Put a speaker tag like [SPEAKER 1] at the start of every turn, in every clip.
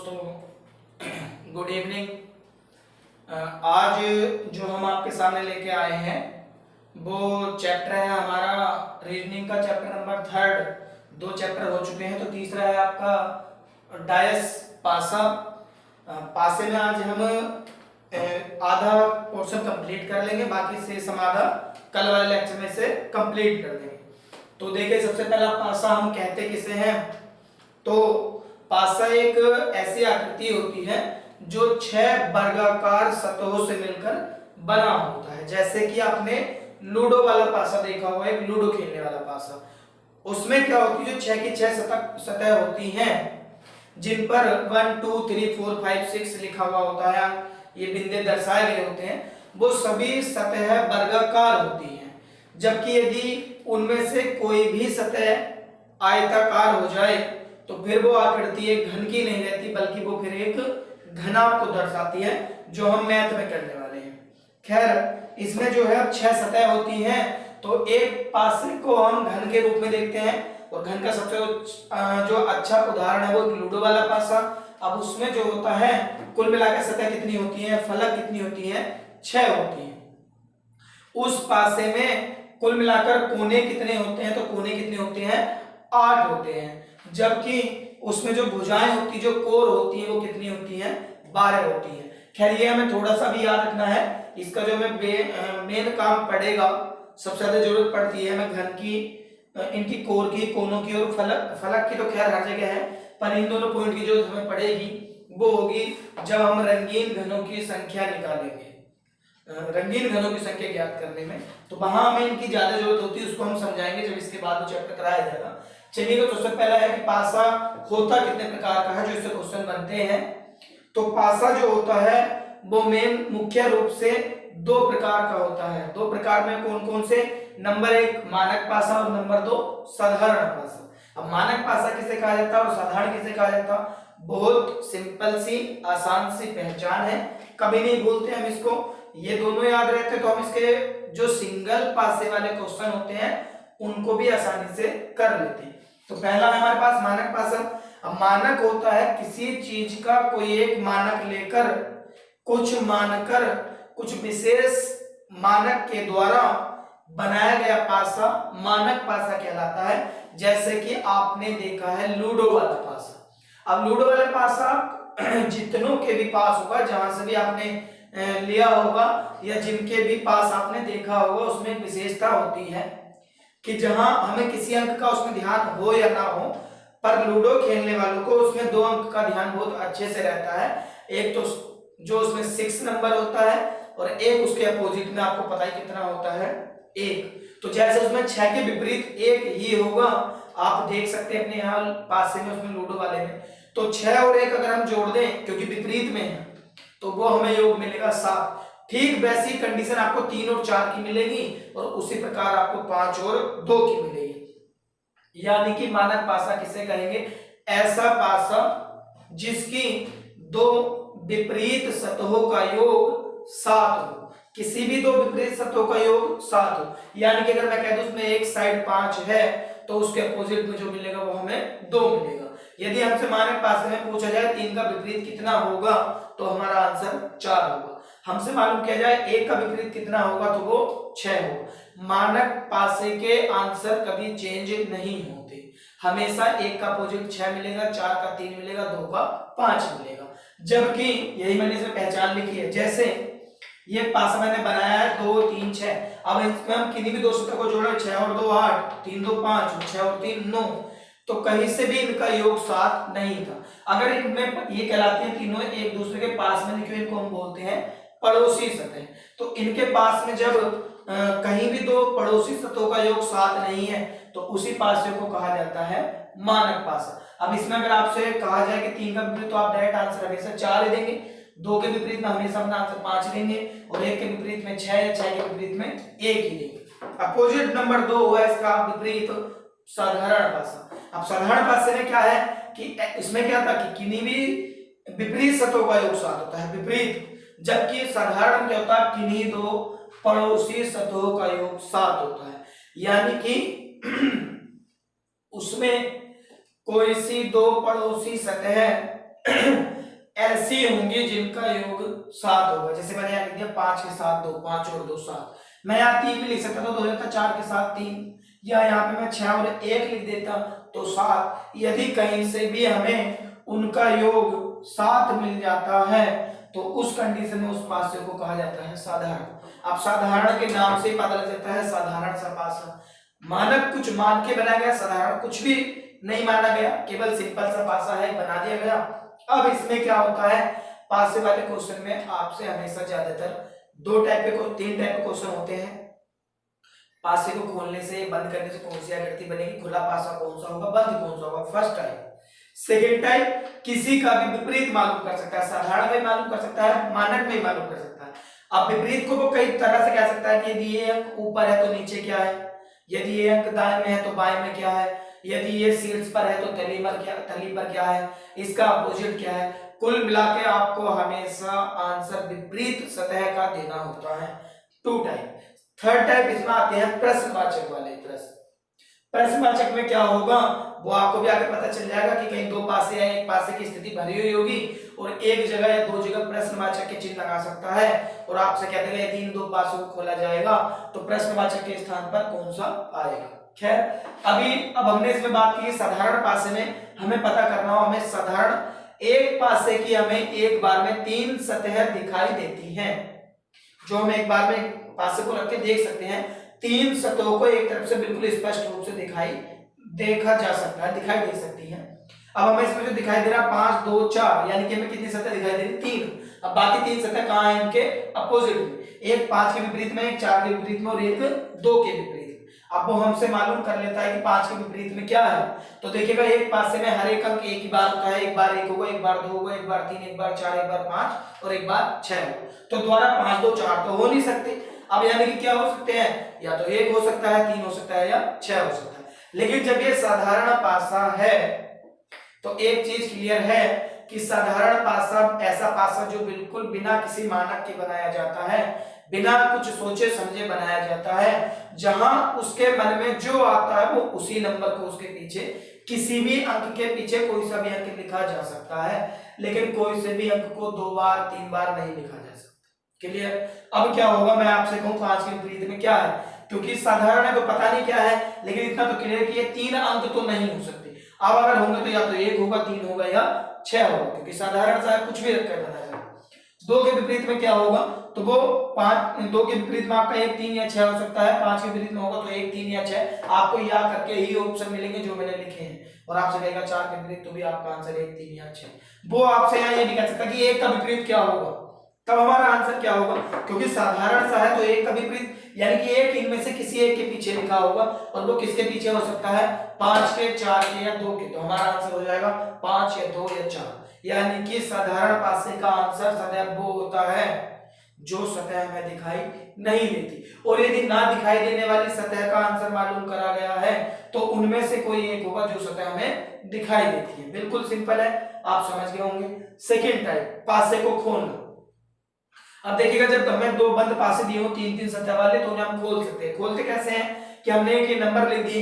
[SPEAKER 1] दोस्तों, good evening. आज जो हम आपके सामने लेके आए हैं वो चैप्टर है हमारा रीजनिंग का, चैप्टर नंबर 3। 2 चैप्टर हो चुके हैं, तो तीसरा है आपका डायस पासा। पासे में आज हम आधा पोर्शन कंप्लीट कर लेंगे, बाकी से हम आधा कल वाले लेक्चर में से कंप्लीट कर देंगे। तो देखिए, सबसे पहला पासा हम कहते किसे हैं? तो पासा एक ऐसी आकृति होती है जो 6 वर्गाकार सतहों से मिलकर बना होता है। जैसे कि आपने लूडो वाला पासा देखा होगा, एक लूडो खेलने वाला पासा। उसमें क्या होती है, जो 6 की 6 सतह होती हैं जिन पर 1 2 3 4 5 6 लिखा हुआ होता है, ये बिंदु दर्शाए गए होते हैं, वो सभी सतह वर्गाकार होती हैं। जबकि यदि उनमें से कोई भी सतह आयताकार हो जाए तो फिर वो आकृति एक घन की नहीं रहती, बल्कि वो फिर एक घनाभ को दर्शाती है, जो हम मैथ में करने वाले हैं। खैर, इसमें जो है 6 सतह होती हैं, तो एक पासे को हम घन के रूप में देखते हैं, और घन का सबसे जो अच्छा उदाहरण है वो लूडो वाला पासा। अब उसमें जो होता है, कुल मिलाकर सतह कितनी होती है, फलक कितनी होती है, 6 होती है। उस पासे में कुल मिलाकर कोने कितने होते हैं, तो कोने कितने होते हैं, 8 होते हैं। जबकि उसमें जो भुजाएं होती, जो कोर होती है, वो कितनी होती हैं, 12 होती हैं। खैर, ये हमें थोड़ा सा भी याद रखना है। इसका जो हमें मेन काम पड़ेगा, सबसे ज्यादा जरूरत पड़ती है हमें घन की, इनकी कोर की, कोनों की, और फलक की तो खैर हर जगह है, पर इन दोनों पॉइंट की जो हमें पड़ेगी वो होगी जब हम रंगीन घनों की संख्या निकालेंगे, रंगीन घनों की संख्या ज्ञात करने में। तो वहां हमें इनकी ज्यादा जरूरत होती है, उसको हम समझाएंगे जब इसके बाद चैप्टर कराया जाएगा। चलिए, तो सबसे पहला है कि पासा होता कितने प्रकार का है, जो इससे क्वेश्चन बनते हैं। तो पासा जो होता है वो मेन मुख्य रूप से 2 प्रकार का होता है। 2 प्रकार में कौन कौन से? नंबर 1 मानक पासा और नंबर 2 साधारण पासा। अब मानक पासा किसे कहा जाता है और साधारण किसे कहा जाता है? बहुत सिंपल सी, आसान सी पहचान है, कभी नहीं भूलते हम इसको। ये दोनों याद रहते तो हम इसके जो सिंगल पासे वाले क्वेश्चन होते हैं उनको भी आसानी से कर लेते हैं। तो पहला है हमारे पास मानक पासा। अब मानक होता है किसी चीज का कोई एक मानक लेकर कुछ विशेष मानक के द्वारा बनाया गया पासा मानक पासा कहलाता है। जैसे कि आपने देखा है लूडो वाला पासा। अब लूडो वाला पासा जितनों के भी पास होगा, जहां से भी आपने लिया होगा या जिनके भी पास आपने देखा होगा, उसमें एक विशेषता होती है कि जहां हमें किसी अंक का उसमें ध्यान हो या ना हो, पर लूडो खेलने वालों को उसमें 2 अंक का ध्यान बहुत अच्छे से रहता है। एक तो जो उसमें 6 नंबर होता है, और एक उसके अपोजिट में आपको पता ही कितना होता है, 1। तो जैसे उसमें 6 के विपरीत 1 ही होगा, आप देख सकते हैं अपने यहाँ पासे में, उसमें लूडो वाले में। तो 6 और 1 अगर हम जोड़ दें, क्योंकि विपरीत में है, तो वो हमें योग मिलेगा 7। ठीक वैसी कंडीशन आपको 3 और 4 की मिलेगी, और उसी प्रकार आपको 5 और 2 की मिलेगी। यानी कि मानक पासा किसे कहेंगे? ऐसा पासा जिसकी 2 विपरीत सतहों का योग 7 हो। किसी भी 2 विपरीत सतहों का योग 7 हो। यानी कि अगर मैं कह दूं उसमें एक साइड 5 है, तो उसके अपोजिट में जो मिलेगा वो हमें 2 मिलेगा। यदि हमसे मानक पासे में पूछा जाए 3 का विपरीत कितना होगा, तो हमारा आंसर 4 होगा। हमसे मालूम किया जाए 1 का विपरीत कितना होगा, तो वो 6 होगा। मानक पासे के आंसर कभी चेंज नहीं होते, हमेशा 1 का अपोजिट 6 मिलेगा, 4 का 3 मिलेगा, 2 का 5 मिलेगा। जबकि यही मैंने इसमें पहचान लिखी है। जैसे ये पासा मैंने बनाया है 2 3 6। अब इसमें हम किन्हीं भी 2 सूत्र को जोड़े, 6 और 2 8, 3 2 5, 6 और 3 9, तो कहीं से भी इनका योग 7 नहीं था। अगर इनमें ये कहलाते हैं तीनों एक दूसरे के पास में, क्यों इनको हम बोलते हैं पड़ोसी सतह। तो इनके पास में जब कहीं भी 2 पड़ोसी सतहों का योग 7 नहीं है, तो उसी पासे को कहा जाता है मानक पासा। अब इसमें अगर आपसे कहा जाए कि 3 का विपरीत, तो आप डायरेक्ट आंसर हमेशा 4 ही देंगे। 2 के विपरीत में हमेशा अपना आंसर 5 देंगे, और 1 के विपरीत में 6 या 6 के विपरीत में 1 ही देंगे। अपोजिट नंबर 2 हुआ इसका विपरीत साधारण पासा। अब साधारण पासे में क्या है कि इसमें क्या था कि किन्हीं भी विपरीत सतहों का योग 7 होता है, विपरीत। जबकि साधारण क्या होता है, किन्हीं 2 पड़ोसी सतहों का योग 7 होता है। यानी कि उसमें कोई सी 2 पड़ोसी सतह ऐसी होंगी जिनका योग 7 होगा। जैसे मैंने यहाँ लिख दिया 5 के साथ 2, 5 और 2 7। मैं यहाँ 3 भी लिख सकता था तो हो जाता 4 के साथ 3, या यहाँ पे मैं 6 और 1 लिख देता तो 7। यदि कहीं से भी हमें उनका योग 7 मिल जाता है तो उस कंडीशन में उस पासे को कहा जाता है साधारण। अब साधारण के नाम से ही पता लग जाता है साधारण सा पासा। मानक कुछ मान के बनाया गया, साधारण कुछ भी नहीं माना गया, केवल सिंपल सा पासा है, बना दिया गया। अब इसमें क्या होता है, पासे वाले क्वेश्चन में आपसे हमेशा ज्यादातर 3 टाइप के क्वेश्चन होते हैं। पासे को खोलने से, बंद करने से कौन सी आकृति बनेगी, खुला पासा कौन सा होगा, बंद कौन सा होगा, फर्स्ट टाइप। सेकेंड टाइप, किसी का भी विपरीत मालूम कर सकता है, साधारण में मालूम कर सकता है, मानक में मालूम कर सकता है। अब विपरीत को वो कई तरह से कह सकता है कि यदि ये अंक ऊपर है तो नीचे क्या है, यदि ये अंक दाएं में है तो बाएं में क्या है, यदि ये शीर्ष पर है तो तली पर क्या है, इसका अपोजिट क्या है। कुल मिला के आपको हमेशा आंसर विपरीत सतह का देना होता है। 2 टाइप। थर्ड टाइप इसमें आते हैं प्रश्नवाचक वाले प्रश्न। प्रश्नवाचक में क्या होगा वो आपको भी आगे पता चल जाएगा कि कहीं 2 पासे या एक पासे की स्थिति भरी हुई होगी और एक जगह या 2 जगह प्रश्नवाचक के चिन्ह लगा सकता है और आपसे कहते हैं यदि इन 2 पासों को खोला जाएगा तो प्रश्नवाचक के स्थान पर कौन सा आएगा। खैर अब हमने इसमें बात की साधारण पासे में हमें पता करना हो, हमें साधारण एक पासे की हमें एक बार में 3 सतह दिखाई देती हैं, जो हम एक बार में पासे को रख के देख सकते हैं। 3 सतहों को एक तरफ से बिल्कुल स्पष्ट रूप से देखा जा सकता है, दिखाई दे सकती है। अब हमें इसमें जो दिखाई दे रहा 5 2 4 यानी कि हमें कितनी सतह दिखाई दे रही, 3। अब बाकी 3 सतह कहाँ है, इनके अपोजिट में, एक 5 के विपरीत में, एक 4 के विपरीत में और एक 2 के विपरीत। अब वो हमसे मालूम कर लेता है कि 5 के विपरीत में क्या है। तो देखिएगा एक पासे में हर एक अंक एक ही बार होता है, एक बार 1 होगा, एक बार 2 होगा, एक बार 3, एक बार 4, एक बार 5 और एक बार 6। तो द्वारा 5 2 4 तो हो नहीं सकते। अब यानी कि क्या हो सकते हैं, या तो 1 हो सकता है, 3 हो सकता है या 6 हो सकता है। लेकिन जब ये साधारण पासा है तो एक चीज क्लियर है कि साधारण पासा ऐसा पासा जो बिल्कुल बिना किसी मानक के बनाया जाता है, बिना कुछ सोचे समझे बनाया जाता है, जहां उसके मन में जो आता है वो उसी नंबर को उसके पीछे, किसी भी अंक के पीछे कोई सा भी अंक लिखा जा सकता है, लेकिन कोई से भी अंक को 2 बार 3 बार नहीं लिखा जा सकता। क्लियर। अब क्या होगा, मैं आपसे कहूं 5 के विपरीत में क्या है, क्योंकि साधारण है तो पता नहीं क्या है, लेकिन इतना तो क्लियर कि ये 3 अंक तो नहीं हो सकते। अब अगर होंगे तो या तो 1 होगा, 3 होगा या 6 होगा, क्योंकि साधारण सा कुछ भी रखकर बनाया जाए। 2 के विपरीत में क्या होगा, तो वो 2 के विपरीत में आपका 1 3 या 6 हो सकता है। 5 के विपरीत में होगा तो 1 3 या 6। आपको याद करके ही ऑप्शन मिलेंगे जो मैंने लिखे हैं, और आपसे कहेगा 4 के विपरीत तो भी आपका आंसर 1 3 या 6। वो आपसे यहाँ ये नहीं कह सकता कि 1 का विपरीत क्या होगा, तब हमारा आंसर क्या होगा, क्योंकि साधारण सा है तो 1 का विपरीत यानी कि 1 इनमें से किसी एक के पीछे लिखा होगा, और वो किसके पीछे हो सकता है, 5 के, 4 के या 2 के। तो हमारा आंसर हो जाएगा 5 या 2 या 4। यानी कि साधारण पासे का आंसर सदैव वो होता है जो सतह हमें दिखाई नहीं देती। और यदि ना दिखाई देने वाली सतह का आंसर मालूम करा गया है तो उनमें से कोई एक होगा जो सतह हमें दिखाई देती है। बिल्कुल सिंपल है, आप समझ गए होंगे। सेकेंड टाइप, पासे को खोलना। अब देखिएगा जब हमें 2 बंद पासे दिए हो 3 सतह वाले, तो उन्हें हम खोल सकते हैं। खोलते कैसे हैं कि हमने एक नंबर लिख दिए,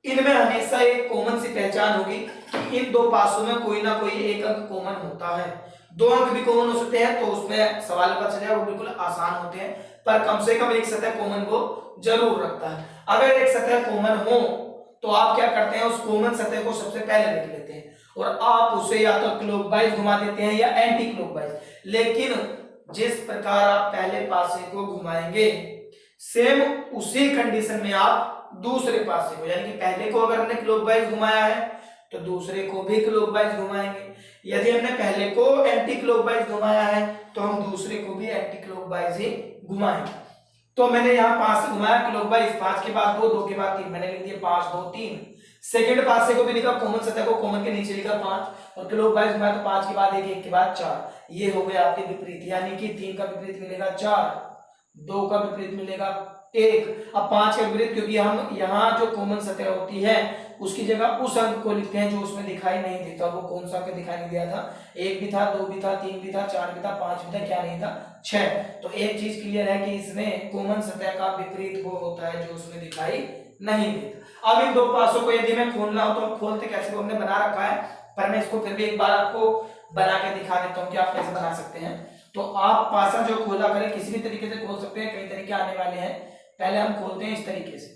[SPEAKER 1] इनमें हमेशा एक कॉमन सी पहचान होगी कि इन 2 पासों में कोई ना कोई एक अंक कॉमन होता है। 2 अंक भी कॉमन हो सकते हैं तो उसमें सवाल पता चल जाएगा, वो बिल्कुल आसान होते हैं, पर कम से कम एक सतह कॉमन वो जरूर रखता है। अगर एक सतह कॉमन हो तो आप क्या करते हैं, उस कॉमन सतह को सबसे पहले लिख लेते हैं और आप उसे या तो क्लॉकवाइज घुमा देते हैं या एंटी क्लॉकवाइज। लेकिन जिस प्रकार आप पहले पासे को घुमाएंगे सेम उसी कंडीशन में आप दूसरे पासे को, यानी कि पहले को अगर हमने क्लॉकवाइज घुमाया है तो दूसरे को भी क्लॉकवाइज घुमाएंगे। यदि हमने पहले को एंटी क्लॉकवाइज घुमाया है तो हम दूसरे को भी एंटी क्लॉकवाइज ही घुमाएंगे। तो मैंने यहाँ 5 से घुमाया क्लॉकवाइज, 5 के बाद 2, 2 के बाद 3, मैंने लिख दिया 5 2 3। सेकंड पासे को भी लिखा, कॉमन सतह को कॉमन के नीचे लिखा 5, और क्लॉकवाइज घुमाया तो 5 के बाद 1, 1 के बाद 4। ये हो गया आपके विपरीत, यानी कि 3 का विपरीत मिलेगा 4, 2 का विपरीत मिलेगा 1। अब 5 का विपरीत, क्योंकि हम यहाँ जो कॉमन सतह होती है उसकी जगह उस अंक को लिखते हैं जो उसमें दिखाई नहीं देता। वो कौन सा दिखाई नहीं दिया था, 1 भी था, 2 भी था, 3 भी था, 4 भी था, 5 भी था, क्या नहीं था, 6। तो एक चीज क्लियर है कि इसमें कॉमन सतह का विपरीत वो होता है जो उसमें दिखाई नहीं देता। अब इन 2 पासों को यदि मैं खोलना हो तो खोलते कैसे, हमने बना रखा है, पर मैं इसको फिर भी एक बार आपको बना के दिखा देता हूँ कि आप कैसे बना सकते हैं। तो आप पासा जो खोला करें किसी भी तरीके से खोल सकते हैं, कई तरीके आने वाले हैं। पहले हम खोलते हैं इस तरीके से,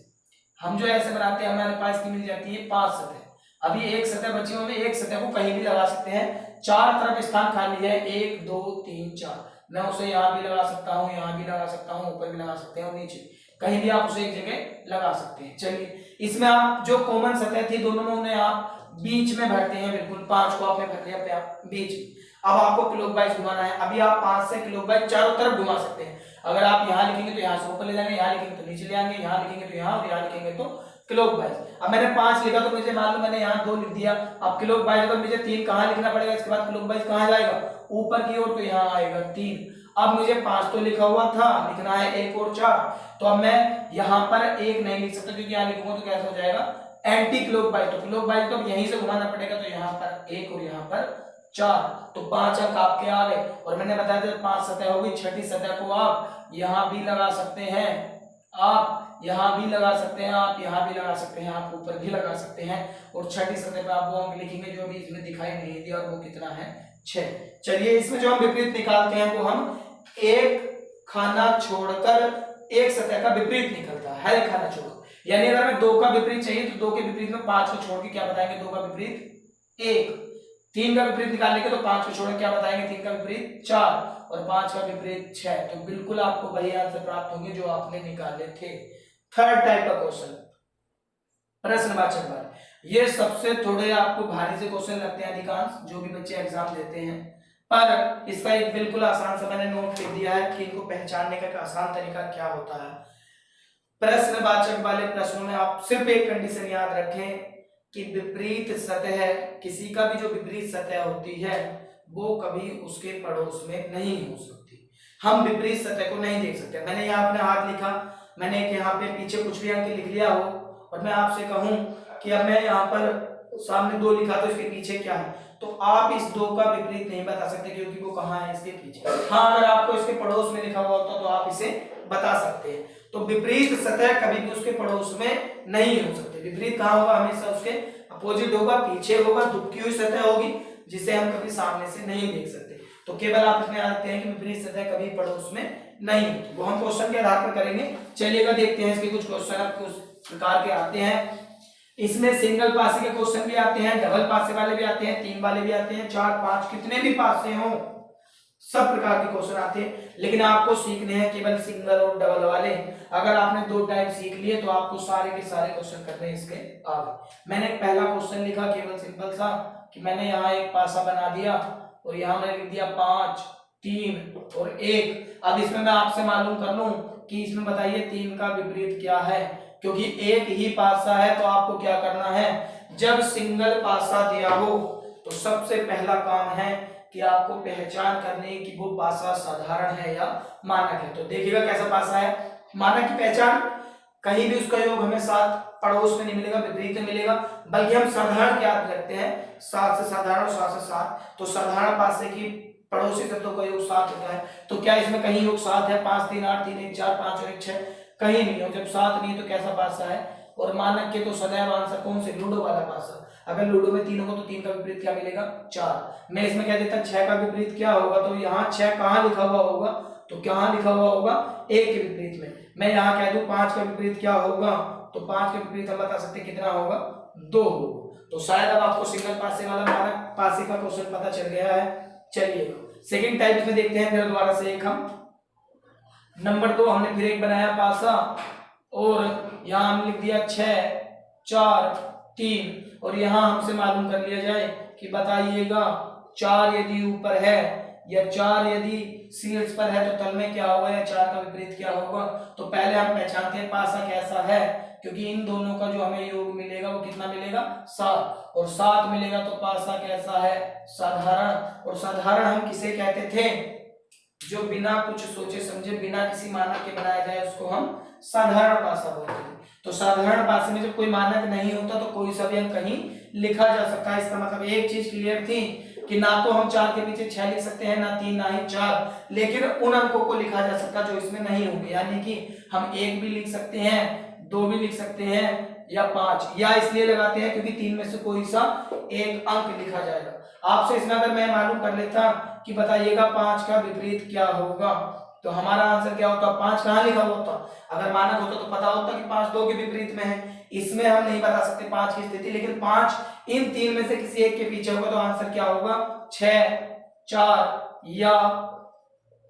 [SPEAKER 1] हम जो ऐसे बनाते हैं हमारे पास की मिल जाती है 5 सतह। अभी एक सतह बची हुई है, एक सतह को कहीं भी लगा सकते हैं, चार तरफ स्थान खाली है, 1 2 3 4, मैं उसे यहाँ भी लगा सकता हूँ, यहाँ भी लगा सकता हूँ, ऊपर भी लगा सकते हैं और नीचे कहीं भी आप उसे एक जगह लगा सकते हैं। चलिए इसमें आप जो कॉमन सतह थी दोनों में उन्हें आप बीच में भरते हैं, बिल्कुल 5 को आपने भर लिया बीच में। अब आपको क्लॉकवाइज घुमाना है, अभी आप 5 से क्लॉकवाइज चारों तरफ घुमा सकते हैं। अगर आप यहाँ लिखेंगे तो यहाँ से ऊपर ले जाएंगे, यहाँ लिखेंगे तो नीचे ले आएंगे, यहाँ लिखेंगे तो यहाँ, और यहाँ लिखेंगे तो क्लॉकवाइज। अब मैंने 5 लिखा तो मुझे मान लो मैंने यहाँ 2 लिख दिया, अब क्लॉकवाइज तो मुझे 3 कहाँ लिखना पड़ेगा, इसके बाद क्लॉकवाइज कहाँ जाएगा, ऊपर की ओर, तो यहाँ आएगा 3। अब मुझे 5 तो लिखा हुआ था, लिखना है 1 और 4, तो अब मैं यहाँ पर 1 नहीं लिख सकता क्योंकि यहाँ लिखूंगा तो कैसा हो जाएगा एंटी क्लॉकवाइज, तो क्लॉकवाइज तो अब यहीं से घुमाना पड़ेगा, तो यहाँ पर 1 और यहाँ पर 4, तो 5 अंक आपके आ गए। और मैंने बताया था 5 सतह होगी, छठी सतह को आप यहाँ भी लगा सकते हैं, आप यहाँ भी लगा सकते हैं, आप यहाँ भी लगा सकते हैं, आप ऊपर भी लगा सकते हैं, और छठी सतह पर आप वो अंक लिखेंगे जो भी इसमें दिखाई नहीं दिया, और वो कितना है 6। चलिए इसमें जो हम विपरीत निकालते हैं वो हम एक खाना छोड़कर एक सतह का विपरीत निकलता है, एक खाना छोड़कर, यानी अगर हमें 2 का विपरीत चाहिए तो 2 के विपरीत में 5 को छोड़ के क्या बताएंगे, 2 का विपरीत 1, 3 का विपरीत निकालने के तो 5 को छोड़ के क्या बताएंगे, 3 का विपरीत 4, और 5 का विपरीत 6। तो बिल्कुल आपको वही आंसर प्राप्त होंगे जो आपने निकाले थे। थर्ड टाइप का क्वेश्चन, प्रश्नवाचक वाला, ये सबसे थोड़े आपको भारी से क्वेश्चन लगते हैं अधिकांश जो भी बच्चे एग्जाम देते हैं, पर इसका एक बिल्कुल आसान सा मैंने नोट लिख दिया है कि इनको पहचानने का एक आसान तरीका क्या होता है। प्रश्नवाचक वाले प्रश्नों में आप सिर्फ एक कंडीशन याद रखें कि विपरीत सतह, किसी का भी जो विपरीत सतह होती है वो कभी उसके पड़ोस में नहीं हो सकती। हम विपरीत सतह को नहीं देख सकते। मैंने यहाँ अपना हाथ लिखा, मैंने एक यहाँ पे पीछे कुछ भी अंक लिख लिया हो, और मैं आपसे कहूं कि अब मैं यहाँ पर सामने 2 लिखा तो इसके पीछे क्या है, तो आप इस 2 का विपरीत नहीं बता सकते क्योंकि वो कहाँ है, इसके पीछे। हाँ, अगर आपको इसके पड़ोस में लिखा हुआ होता तो आप इसे बता सकते हैं। तो विपरीत सतह कभी भी उसके पड़ोस में नहीं हो सकते। विपरीत कहाँ होगा, हमेशा उसके अपोजिट होगा, पीछे होगा, दुबकी हुई सतह होगी जिसे हम कभी सामने से नहीं देख सकते। तो केवल आप इसमें आते हैं कि विपरीत सतह कभी पड़ोस में नहीं होती, वो हम क्वेश्चन के आधार पर करेंगे। चलिएगा देखते हैं इसके कुछ क्वेश्चन अब कुछ प्रकार के आते हैं। इसमें सिंगल पासे के क्वेश्चन भी आते हैं, डबल पासे वाले भी आते हैं, 3 वाले भी आते हैं, 4 5 कितने भी पासे हों सब प्रकार के क्वेश्चन आते हैं, लेकिन आपको सीखने हैं केवल सिंगल और डबल वाले। अगर आपने 2 टाइप सीख लिए तो आपको सारे के सारे क्वेश्चन करने इसके आगे। मैंने पहला क्वेश्चन लिखा केवल सिंपल सा कि मैंने यहाँ एक पासा बना दिया और यहाँ मैंने लिख दिया 5 3 और 1। अब इसमें मैं आपसे मालूम कर लूं कि इसमें बताइए 3 का विपरीत क्या है, क्योंकि एक ही पासा है तो आपको क्या करना है, जब सिंगल पासा दिया हो तो सबसे पहला काम है कि आपको पहचान करनी कि वो पासा साधारण है या मानक है। तो देखिएगा कैसा पासा है। मानक की पहचान, कहीं भी उसका योग हमें 7 पड़ोस में नहीं मिलेगा, विपरीत में मिलेगा, बल्कि हम साधारण क्या रखते हैं, 7 से साधारण और 7 से 7। तो साधारण पासे की पड़ोसी तत्वों का योग 7 होता है। तो क्या इसमें कहीं योग 7 है, 5 3 8 3 1 4 5 और 1 6, कहीं नहीं हो। जब 7 नहीं तो कैसा पासा है। और मानक के तो सदैव आंसर कौन से, लूडो वाला पासा। अगर लूडो में 3 होगा तो 3 का विपरीत क्या मिलेगा, 4। मैं इसमें क्या देता, 6 का विपरीत क्या होगा, तो यहाँ 6 कहाँ लिखा हुआ होगा, तो कहाँ लिखा हुआ होगा, 1 के विपरीत में। मैं यहाँ कह दूं 5 का विपरीत क्या होगा, तो 5 के विपरीत हम बता सकते कितना होगा, 2 होगा। तो शायद अब आपको सिंगल पासे वाला मानक पासे का क्वेश्चन पता चल गया है। चलिए सेकंड टाइप में देखते हैं फिर दोबारा से एक हम। नंबर 2 हमने फिर एक बनाया पासा और यहाँ हम लिख दिया 6 4 3 और यहाँ हमसे मालूम कर लिया जाए कि बताइएगा 4 यदि ऊपर है या 4 यदि शीर्ष पर है तो तल में क्या होगा, या 4 का विपरीत क्या होगा। तो पहले हम पहचानते हैं पासा कैसा है, क्योंकि इन दोनों का जो हमें योग मिलेगा वो कितना मिलेगा, 7, और 7 मिलेगा तो पासा कैसा है, साधारण। और साधारण हम किसे कहते थे, जो बिना कुछ सोचे समझे बिना किसी मानक के बनाया जाए उसको हम साधारण पासा बोलते हैं। तो साधारण पासे में जब कोई मानक नहीं होता तो कोई सा भी अंक कहीं लिखा जा सकता है। इसका मतलब एक चीज क्लियर थी कि ना तो हम 4 के पीछे 6 लिख सकते हैं, ना 3 ना ही 4, लेकिन उन अंकों को लिखा जा सकता जो इसमें नहीं होंगे। यानी कि हम 1 भी लिख सकते हैं, 2 भी लिख सकते हैं या 5, या इसलिए लगाते हैं क्योंकि 3 में से कोई सा एक अंक लिखा जाएगा। आपसे इसमें अगर मैं मालूम कर लेता कि बताइएगा 5 का विपरीत क्या होगा, तो हमारा आंसर क्या होता? 5 कहाँ लिखा हुआ होता? अगर मानक होता तो पता होता कि 5 2 के विपरीत में है। इसमें हम नहीं बता सकते 5 की स्थिति, लेकिन 5 इन तीन में से किसी एक के पीछे होगा तो आंसर क्या होगा? 6, 4 या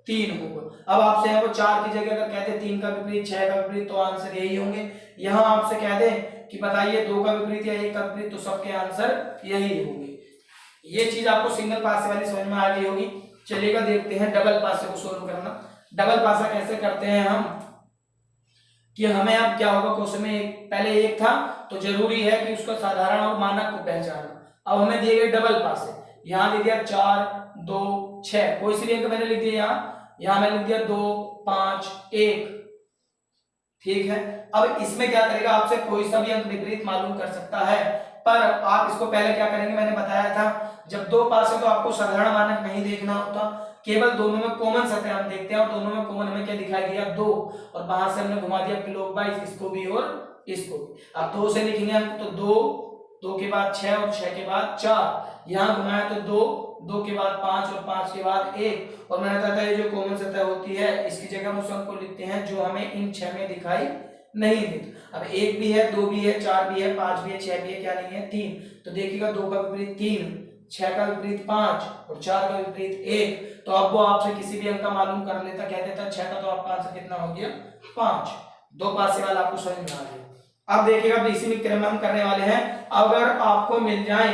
[SPEAKER 1] 3 होगा। अब आपसे वो 4 की जगह अगर कहते 3 का विपरीत 6 का विपरीत तो आंसर यही होंगे। यहाँ आपसे कह दे कि बताइए 2 का विपरीत या 1 का विपरीत, तो सबके आंसर यही होंगे। ये चीज आपको सिंगल पासे वाली समझ में आ गई होगी। चलिएगा देखते हैं डबल पासे को सोल्व करना। डबल पासा कैसे करते हैं हम, कि हमें अब क्या होगा, क्वेश्चन में पहले 1 था तो जरूरी है कि उसका साधारण और मानक को पहचानना। अब हमें दिए गए डबल पासे, यहाँ दे दिया 4 2 6, कोई सी भी अंक मैंने लिख दिया, यहाँ मैंने लिख दिया 2 5 1, ठीक है। अब इसमें क्या करेगा, आपसे कोई सा भी अंक विपरीत मालूम कर सकता है, पर आप इसको पहले क्या करेंगे, मैंने बताया था जब दो पास है तो आपको साधारण मानक नहीं देखना होता, केवल दोनों में कॉमन सतह हम देखते हैं, और दोनों में कॉमन हमें क्या दिखाई दिया 2, और वहां से हमने घुमा दिया क्लॉकवाइज, इसको भी और इसको भी। अब 2 से लिखेंगे हम तो 2 2 के बाद 6 और 6 के बाद 4, यहाँ घुमाया तो 2 2 के बाद 5 और 5 के बाद 1, और मैंने बताया था ये जो कॉमन सतह होती है इसकी जगह हम उस अंक को लिखते हैं जो हमें इन 6 में दिखाई नहीं देता। अब 1 भी है, 2 भी है, 4 भी है, 5 भी है, 6 भी है, क्या नहीं है 3, तो देखिएगा 2 का विपरीत 3, 6 का विपरीत 5 और 4 का विपरीत 1, तो अब वो आपसे किसी भी अंक का मालूम कर लेता, कह देता 6 का, तो आपका आंसर कितना हो गया 5। दो पासे वाला आपको समझ में आ गया। अब देखिएगा इसी क्रम में हम करने वाले हैं, अगर आपको मिल जाए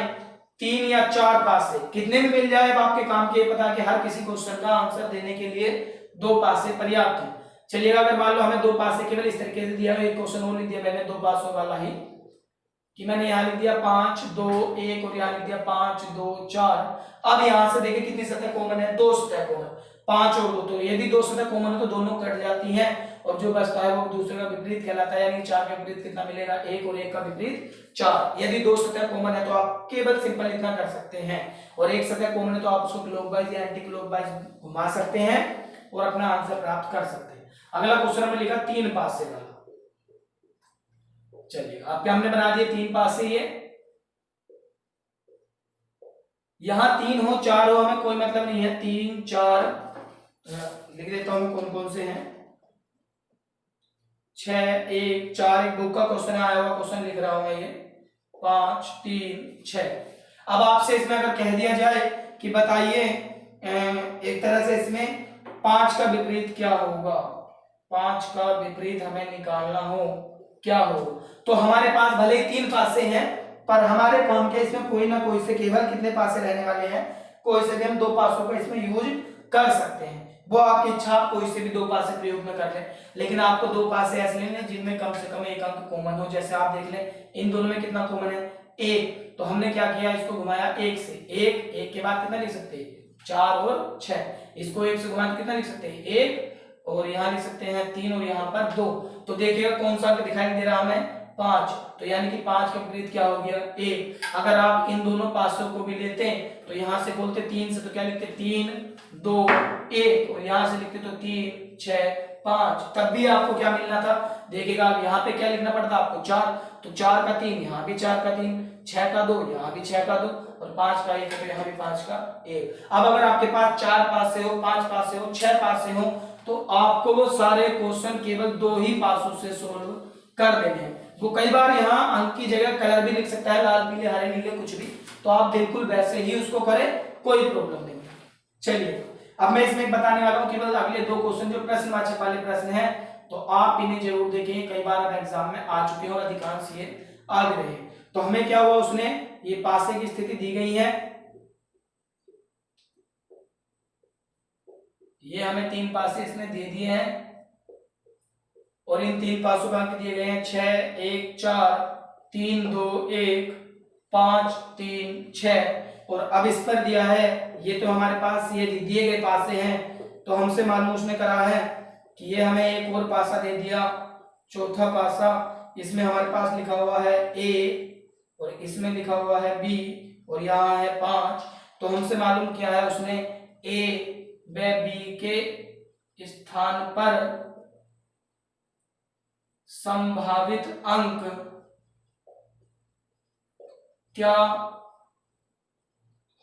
[SPEAKER 1] 3 या 4 पासे, कितने में मिल जाए अब आपके काम के पता कि हर किसी क्वेश्चन का आंसर देने के लिए 2 पासे पर्याप्त है। चलिएगा अगर मान लो हमें 2 पासे केवल इस तरीके से दिया है, एक क्वेश्चन और लिख दिया मैंने 2 पासों वाला ही, कि मैंने यहाँ लिख दिया 5 2 1 और यहाँ लिख दिया 5 2 4। अब यहाँ से देखिए कितनी सतह कॉमन है, 2 सतह कॉमन, 5 और 2, तो यदि 2 सतह कॉमन है तो दोनों कट जाती हैं और जो बचता है वो दूसरे का विपरीत कहलाता है, यानी 4 का विपरीत कितना मिलेगा 1 और 1 का विपरीत 4। यदि 2 सतह कॉमन है तो आप केवल सिंपल इतना कर सकते हैं, और एक सतह कॉमन है तो आप उसको क्लॉकवाइज या एंटी क्लॉकवाइज घुमा सकते हैं और अपना आंसर प्राप्त कर सकते हैं। अगला क्वेश्चन में लिखा 3 पासे वाला, चलिए आपके हमने बना दिए 3 पासे, ये यहां 3 हो 4 हो हमें कोई मतलब नहीं है, 3 4 लिख देता हूं कौन कौन से हैं, 6 1 4, एक बुक का क्वेश्चन आया हुआ क्वेश्चन लिख रहा हूं मैं ये, 5 3 6। अब आपसे इसमें अगर कह दिया जाए कि बताइए एक तरह से इसमें 5 का विपरीत क्या होगा, 5 का विपरीत हमें निकालना हो क्या हो, तो हमारे पास भले ही 3 पासे हैं पर हमारे काम के इसमें कोई ना कोई से केवल कितने पासे रहने वाले हैं, कोई से भी हम 2 पासों का इसमें यूज कर सकते हैं, वो आपकी इच्छा, आप कोई से भी 2 पासे प्रयोग में कर लें, लेकिन आपको 2 पासे ऐसे लेने जिनमें कम से कम एक अंक कॉमन हो। जैसे आप देख लें इन दोनों में कितना कॉमन है 1, तो हमने क्या किया इसको घुमाया 1 से, 1 के बाद कितना लिख सकते हैं 4 और 6, इसको 1 से घुमा कितना लिख सकते हैं 1, और यहाँ लिख सकते हैं 3 और यहाँ पर 2, तो देखिएगा कौन सा दिखाई दे रहा हमें 5, तो यानी कि 5 का विपरीत क्या हो गया 1। अगर आप इन दोनों पासों को भी लेते तो यहाँ से बोलते 3 से तो क्या लिखते 3 2 1, और यहाँ से लिखते तो 3 6 5, तब भी आपको क्या मिलना था, देखिएगा अब यहाँ पे क्या लिखना पड़ता आपको 4, तो 4 का 3 यहाँ भी 4 का 3, 6 का 2 यहाँ भी 6 का 2, और 5 का 1 तो यहाँ भी 5 का 1। अब अगर आपके पास 4 पासे हो 5 पासे हो 6 पासे हो तो आपको वो सारे क्वेश्चन केवल 2 ही पासों से सोल्व कर देने हैं। वो कई बार यहाँ अंक की जगह कलर भी लिख सकता है, लाल पीले हरे नीले कुछ भी, तो आप बिल्कुल वैसे ही उसको करें, कोई प्रॉब्लम नहीं। चलिए अब मैं इसमें बताने वाला हूँ केवल अगले 2 क्वेश्चन जो प्रश्नवाचक वाले प्रश्न हैं, तो आप इन्हें जरूर देखें, कई बार एग्जाम में आ चुके हैं और अधिकांश ये आ भी रहे हैं। तो हमें क्या हुआ, उसने ये पासे की स्थिति दी गई है, ये हमें 3 पासे इसने दे दिए हैं, और इन 3 पासों का अंक दिए गए हैं 6 1 4 3 2 1 5 3 6, और अब इस पर दिया है, ये तो हमारे पास ये दिए गए पासे हैं, तो हमसे मालूम उसने करा है कि ये हमें एक और पासा दे दिया, चौथा पासा, इसमें हमारे पास लिखा हुआ है A और इसमें लिखा हुआ है B और यहाँ है 5, तो हमसे मालूम किया है उसने A व B के स्थान पर संभावित अंक क्या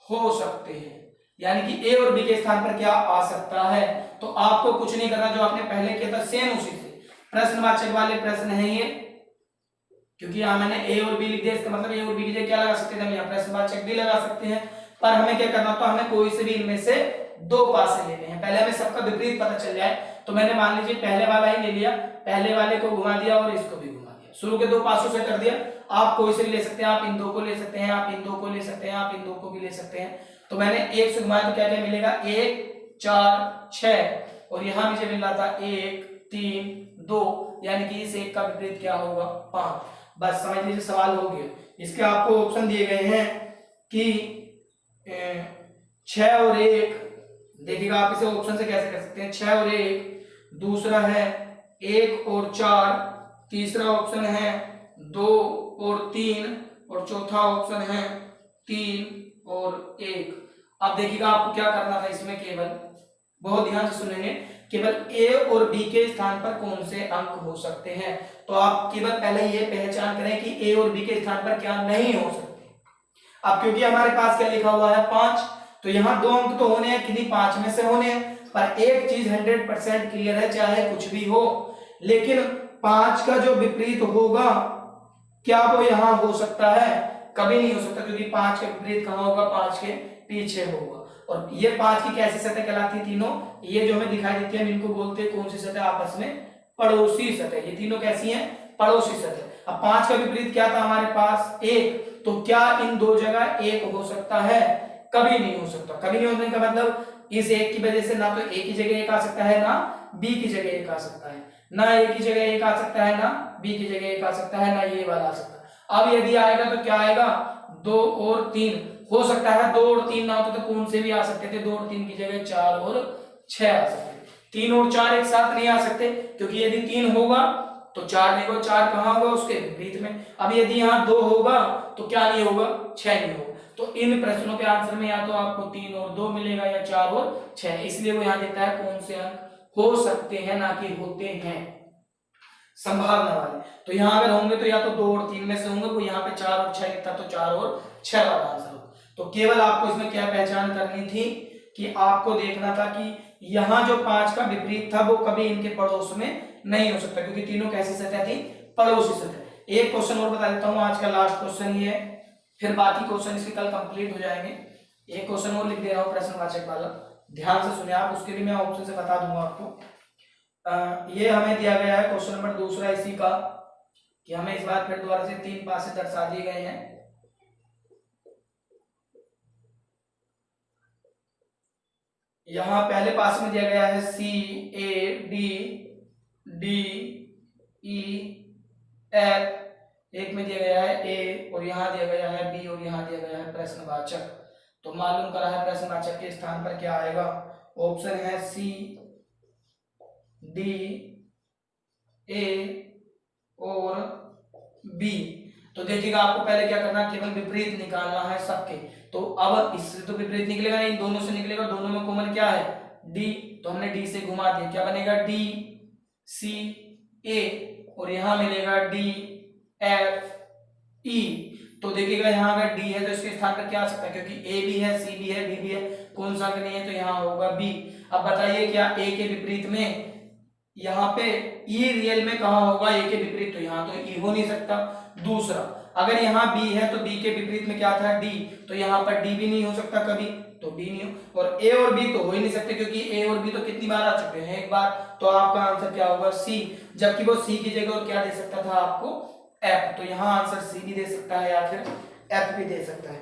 [SPEAKER 1] हो सकते हैं, यानी कि ए और बी के स्थान पर क्या आ सकता है। तो आपको कुछ नहीं करना, जो आपने पहले किया था सेम उसी से, प्रश्नवाचक वाले प्रश्न है ये, क्योंकि यहां मैंने ए और बी लिख दिया, इसका मतलब ए और बी की जगह क्या लगा सकते थे हम, यहाँ प्रश्नवाचक भी लगा सकते हैं। पर हमें क्या करना, तो हमें कोई से भी इनमें से दो पासे लेने हैं। पहले हमें सबका विपरीत पता चल जाए, तो मैंने मान लीजिए पहले वाला ही ले लिया, पहले वाले को घुमा दिया और इसको भी घुमा दिया, शुरू के दो पासों से कर दिया। आप कोई से भी ले सकते हैं, आप इन दो को ले सकते हैं, आप इन दो को ले सकते हैं, आप इन दो को भी ले सकते हैं। तो मैंने एक से घुमाया तो क्या क्या मिलेगा, 1 4 6, और यहां मुझे मिल रहा था 1 3 2, यानी कि इस एक का विपरीत क्या होगा, 5। बस समझ लीजिए सवाल हो गया। इसके आपको ऑप्शन दिए गए हैं कि 6 और 1, देखिएगा आप इसे ऑप्शन से कैसे कर सकते हैं, 6 और 1, दूसरा है 1 और 4, तीसरा ऑप्शन है 2 और 3, और चौथा ऑप्शन है 3 और 1। अब देखिएगा आपको क्या करना था इसमें, केवल बहुत ध्यान से सुनेंगे, केवल ए और बी के स्थान पर कौन से अंक हो सकते हैं। तो आप केवल पहले ये पहचान करें कि ए और बी के स्थान पर क्या नहीं हो सकते। अब क्योंकि हमारे पास क्या लिखा हुआ है 5, तो यहाँ 2 अंक तो होने हैं, किन्हीं 5 में से होने हैं। पर एक चीज 100% क्लियर है, चाहे कुछ भी हो, लेकिन 5 का जो विपरीत होगा क्या वो यहाँ हो सकता है, कभी नहीं हो सकता, क्योंकि 5 के विपरीत कहाँ होगा, 5 के पीछे होगा। और ये 5 की कैसी सतह कहलाती है तीनों, ये जो हमें दिखाई देती है, हम इनको बोलते हैं कौन सी सतह, आपस में पड़ोसी सतह। ये तीनों कैसी हैं, पड़ोसी सतह। अब 5 का विपरीत क्या था हमारे पास, 1, तो क्या इन दो जगह 1 हो सकता है, कभी नहीं हो सकता। कभी नहीं होने का मतलब इस 1 की वजह से ना तो a की जगह 1 आ सकता है, ना b की जगह 1 आ सकता है, ना a की जगह 1 आ सकता है, ना b की जगह 1 आ सकता है, ना ये वाला आ सकता है। अब यदि आएगा तो क्या आएगा, 2 और 3 हो सकता है। 2 और 3 ना होता तो कौन से भी आ सकते थे, 2 और 3 की जगह 4 और 6 आ सकते। 3 और 4 एक साथ नहीं आ सकते, क्योंकि यदि 3 होगा तो 4 नहीं होगा, 4 कहां होगा, उसके विपरीत में। अब यदि यहाँ 2 होगा तो क्या नहीं होगा, 6 नहीं होगा। तो इन प्रश्नों के आंसर में या तो आपको 3 और 2 मिलेगा या 4 और 6, इसलिए वो यहाँ देता है कौन से अंक हो सकते हैं, ना कि होते हैं, संभावना वाले। तो यहाँ अगर होंगे तो या तो 2 और 3 में से होंगे, वो यहाँ पे 4 और 6 लिखता तो 4 और 6 वाला आंसर होगा। तो केवल आपको इसमें क्या पहचान करनी थी कि आपको देखना था कि यहाँ जो 5 का विपरीत था वो कभी इनके पड़ोस में नहीं हो सकता, क्योंकि तीनों कैसी सतह थी, पड़ोसी सतह। एक क्वेश्चन और बता देता हूँ, आज का लास्ट क्वेश्चन ये है, फिर बाकी क्वेश्चन इसके कल कंप्लीट हो जाएंगे। एक क्वेश्चन और लिख दे रहा हूँ प्रश्नवाचक वाला, ध्यान से सुने आप, उसके भी मैं ऑप्शन से बता दूंगा आपको। ये हमें दिया गया है क्वेश्चन नंबर दूसरा इसी का, कि हमें इस बार फिर दोबारा से 3 पासे दर्शा दिए गए हैं। यहाँ पहले पास में दिया गया है C A D D E F, एक में दिया गया है A और यहाँ दिया गया है B और यहाँ दिया गया है प्रश्नवाचक। तो मालूम करा है प्रश्नवाचक के स्थान पर क्या आएगा, ऑप्शन है C D A और B। तो देखिएगा आपको पहले क्या करना, केवल विपरीत निकालना है सबके। तो अब इससे तो विपरीत निकलेगा नहीं, दोनों से निकलेगा, दोनों में कॉमन क्या है, D, तो हमने D से घुमा दिया, क्या बनेगा D C A, और यहां मिलेगा D F E। तो देखिएगा यहाँ अगर D है तो इसके स्थान पर क्या आ सकता है, क्योंकि A भी है, C भी है, B भी है, कौन सा नहीं है, तो यहाँ होगा B। अब बताइए क्या A के विपरीत में यहाँ पे E रियल में कहाँ होगा, A के विपरीत, तो यहाँ तो E हो नहीं सकता। दूसरा, अगर यहाँ B है तो B के विपरीत में क्या था, D, तो यहाँ पर D भी नहीं हो सकता कभी, तो D नहीं हो, और A और B तो हो ही नहीं सकते, क्योंकि A और B तो कितनी बार आ चुके हैं, एक बार। तो आपका आंसर क्या होगा, C, जबकि वो C की जगह और क्या दे सकता था आपको, F, तो यहाँ आंसर C भी दे सकता है या फिर F भी दे सकता है।